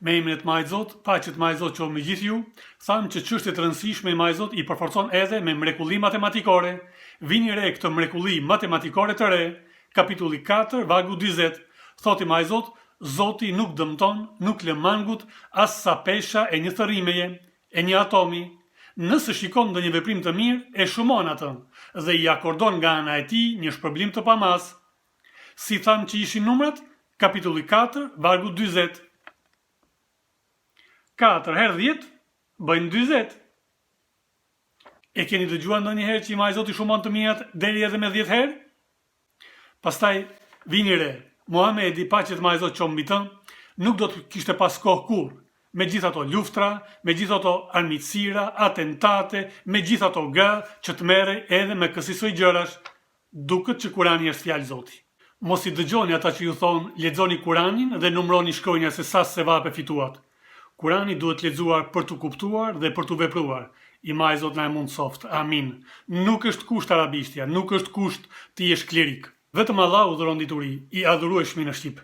Me emrin e Majt Zot, paqet Majt Zot qoftë me gjithë ju, thamë që çështjet e rëndësishme i Majt Zot i përforcon edhe me mrekulli matematikore. Vini re këtë mrekulli matematikore të re, kapitulli 4, vargu 40. Thot i Majt Zot, Zoti nuk dëmton, nuk lë mangut as sa pesha e një thërrimeje, e një atomi. Nëse shikon ndonjë veprim të mirë, e shumon atë dhe i akordon nga ana e tij një shpërblim të pamas. Si thamë që ishin numrat, kapitulli 4, vargu 40. 4 herë 10 bëjnë 40. E keni dëgjuar ndonjëherë që i Majt Zot i shumon të mirat deri edhe me 10 herë? Pastaj vini re, Muhamedi, paqet Majt Zot qoftë mbi të, nuk do të kishte pas kohë kurrë, me gjithë ato luftra, me gjithë ato armiqësira, atentate, me gjithë ato gra që të merrej edhe me kësaj gjërash, duket që Kurani është fjalë Zoti. Mos i dëgjoni ata që ju thonë lexoni Kuranin dhe numroni shkronja se sa sevape fituat. Kurani duhet lexuar për të kuptuar dhe për të vepruar. I Majt Zot na e mundsoft. Amin. Nuk është kusht arabishtja, nuk është kusht të jesh klerik. Vetëm Allahu dhuron dituri, i adhurueshmi në shqip.